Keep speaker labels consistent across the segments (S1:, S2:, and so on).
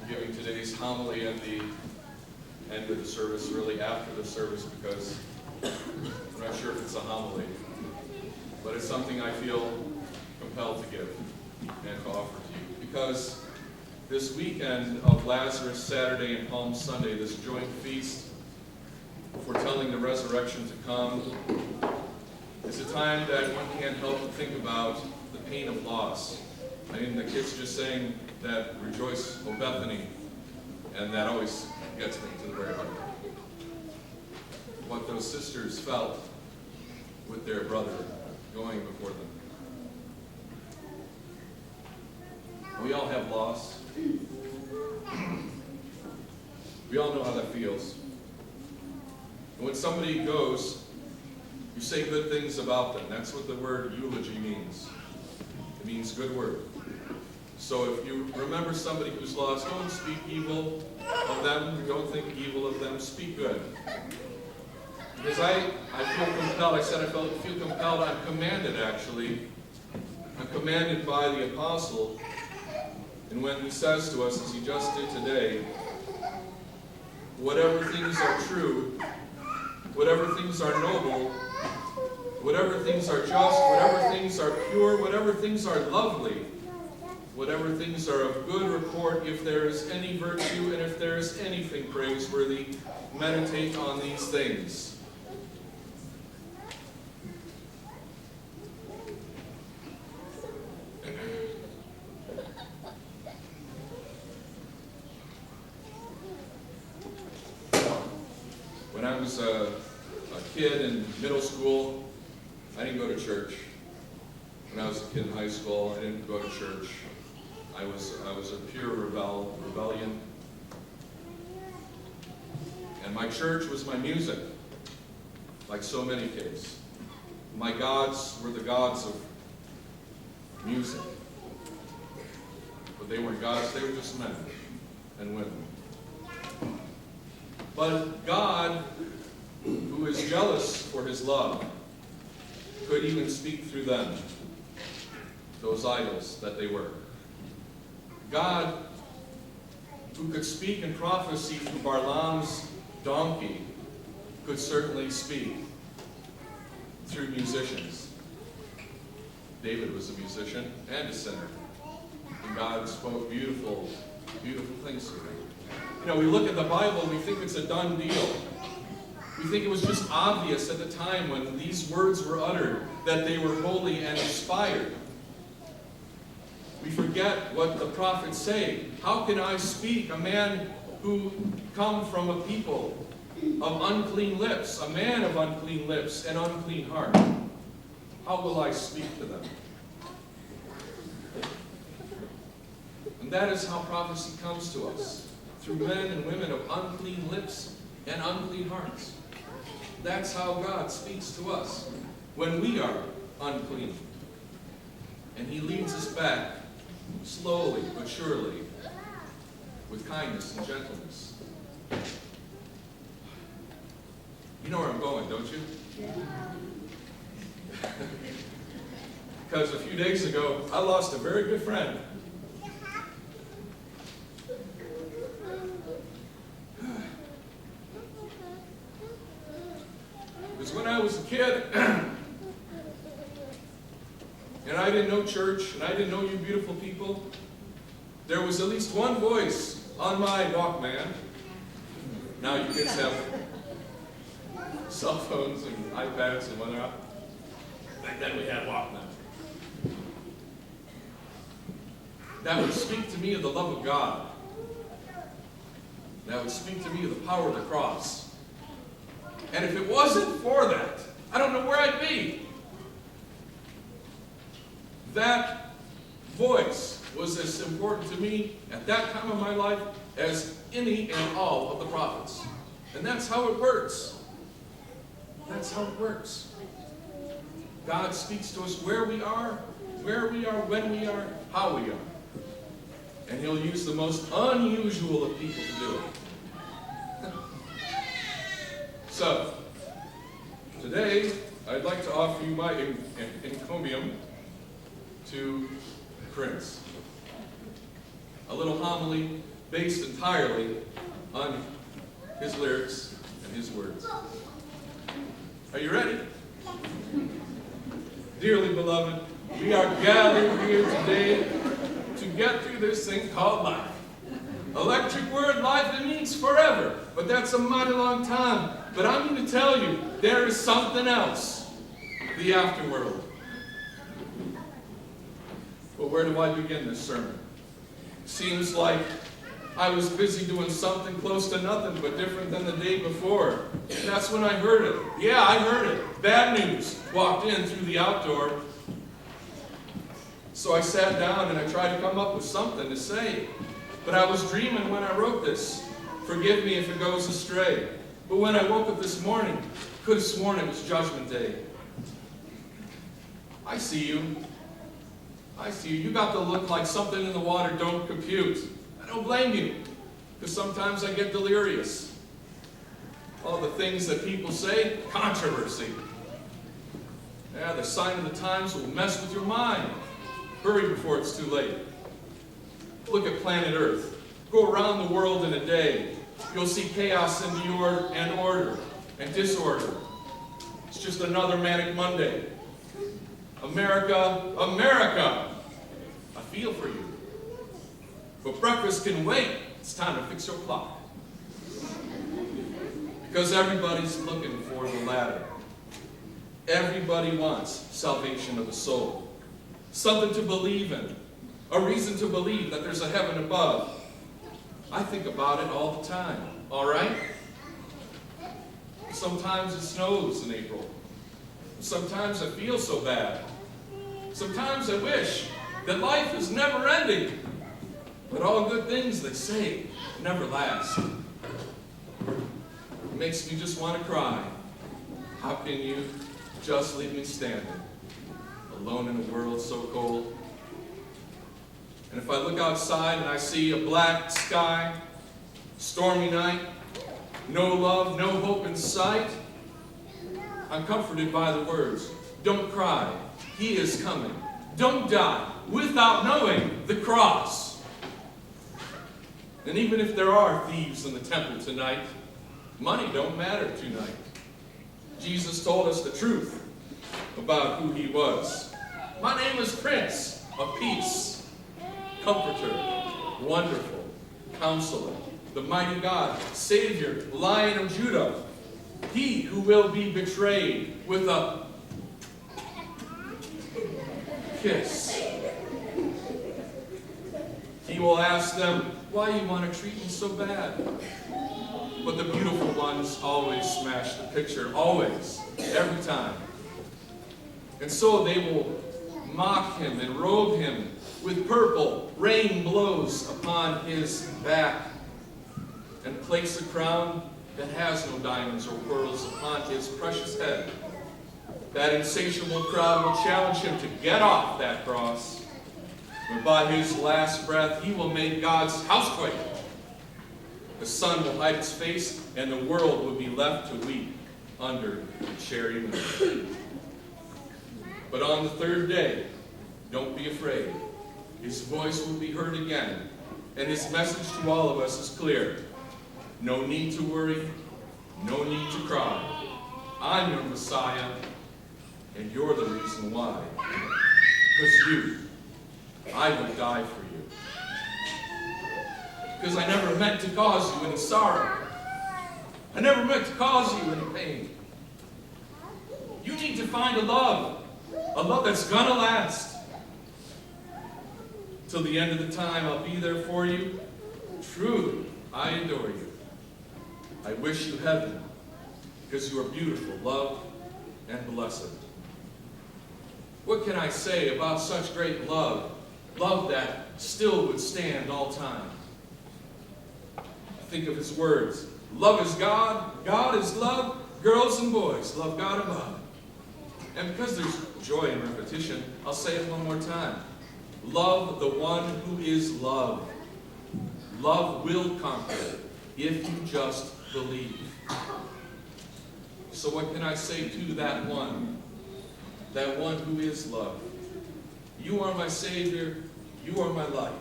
S1: giving today's homily at the end of the service, really after the service, because I'm not sure if it's a homily, but it's something I feel compelled to give and to offer to you. Because this weekend of Lazarus Saturday and Palm Sunday, this joint feast foretelling the resurrection to come, is a time that one can't help but think about the pain of loss. I mean, the kids just saying that "Rejoice, O Bethany," and that always gets me to the very heart. What those sisters felt with their brother going before them. We all have loss. We all know how that feels. And when somebody goes, you say good things about them. That's what the word eulogy means. It means good word. So if you remember somebody who's lost, don't speak evil of them. Don't think evil of them. Speak good. Because I feel compelled. I said I feel compelled. I'm commanded, actually. I'm commanded by the apostle. And when he says to us, as he just did today, whatever things are true, whatever things are noble, whatever things are just, whatever things are pure, whatever things are lovely, whatever things are of good report, if there is any virtue and if there is anything praiseworthy, meditate on these things. When I was a kid in middle school, I didn't go to church. When I was a kid in high school, I didn't go to church. I was a pure rebellion. And my church was my music, like so many kids. My gods were the gods of music. But they weren't gods, they were just men and women. But God, who is jealous for his love, could even speak through them, those idols that they were. God, who could speak in prophecy through Balaam's donkey, could certainly speak through musicians. David was a musician and a sinner. And God spoke beautiful, beautiful things to him. You know, we look at the Bible, we think it's a done deal. We think it was just obvious at the time when these words were uttered that they were holy and inspired. We forget what the prophets say. How can I speak, a man who come from a people of unclean lips, a man of unclean lips and unclean heart? How will I speak to them? And that is how prophecy comes to us, through men and women of unclean lips and unclean hearts. That's how God speaks to us when we are unclean. And he leads us back slowly but surely with kindness and gentleness. You know where I'm going, don't you? Because a few days ago, I lost a very good friend. Because when I was a kid, and I didn't know church, and I didn't know you beautiful people, there was at least one voice on my Walkman. Now you kids have cell phones and iPads and whatnot. Back then we had Walkman. That would speak to me of the love of God. That would speak to me of the power of the cross. And if it wasn't for that, I don't know where I'd be. That voice was as important to me at that time of my life as any and all of the prophets. And that's how it works. That's how it works. God speaks to us where we are, when we are, how we are. And he'll use the most unusual of people to do it. So, today, I'd like to offer you my encomium to Prince. A little homily based entirely on his lyrics and his words. Are you ready? Dearly beloved, we are gathered here today to get through this thing called life. Electric word, life, it means forever, but that's a mighty long time. But I'm going to tell you, there is something else, the afterworld. Well, where do I begin this sermon? Seems like I was busy doing something close to nothing but different than the day before. And that's when I heard it. Yeah, I heard it. Bad news. Walked in through the outdoor. So I sat down and I tried to come up with something to say. But I was dreaming when I wrote this. Forgive me if it goes astray. But when I woke up this morning, could have sworn it was Judgment Day. I see you. I see you. You got to look like something in the water don't compute. I don't blame you, because sometimes I get delirious. All the things that people say, controversy. Yeah, the sign of the times will mess with your mind. Hurry before it's too late. Look at planet Earth. Go around the world in a day. You'll see chaos and order and disorder. It's just another manic Monday. America, America! I feel for you. But breakfast can wait. It's time to fix your clock. Because everybody's looking for the ladder. Everybody wants salvation of the soul. Something to believe in. A reason to believe that there's a heaven above. I think about it all the time, all right? Sometimes it snows in April. Sometimes I feel so bad. Sometimes I wish that life is never ending. But all good things, they say, never last. It makes me just want to cry. How can you just leave me standing, alone in a world so cold? And if I look outside and I see a black sky, stormy night, no love, no hope in sight, I'm comforted by the words, don't cry, he is coming. Don't die without knowing the cross. And even if there are thieves in the temple tonight, money don't matter tonight. Jesus told us the truth about who he was. My name is Prince of Peace, Comforter, Wonderful, Counselor, the mighty God, Savior, Lion of Judah. He who will be betrayed with a kiss. He will ask them, why you want to treat me so bad? But the beautiful ones always smash the picture, always, every time. And so they will mock him and robe him with purple. Rain blows upon his back and place a crown that has no diamonds or pearls upon his precious head. That insatiable crowd will challenge him to get off that cross. But by his last breath, he will make God's house quake. The sun will hide its face, and the world will be left to weep under the cherry moon. But on the third day, don't be afraid. His voice will be heard again, and his message to all of us is clear. No need to worry, no need to cry. I'm your Messiah, and you're the reason why. Because I would die for you. Because I never meant to cause you any sorrow. I never meant to cause you any pain. You need to find a love that's gonna last. Till the end of the time, I'll be there for you. Truly, I adore you. I wish you heaven, because you are beautiful, loved, and blessed. What can I say about such great love? Love that still would stand all time. Think of his words. Love is God, God is love, girls and boys love God above. And because there's joy in repetition, I'll say it one more time. Love the one who is love. Love will conquer if you just believe. So what can I say to that one who is love? You are my Savior, you are my light.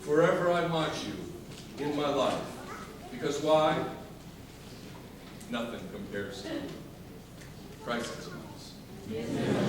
S1: Forever I want you, in my life. Because why? Nothing compares to Christ is ours.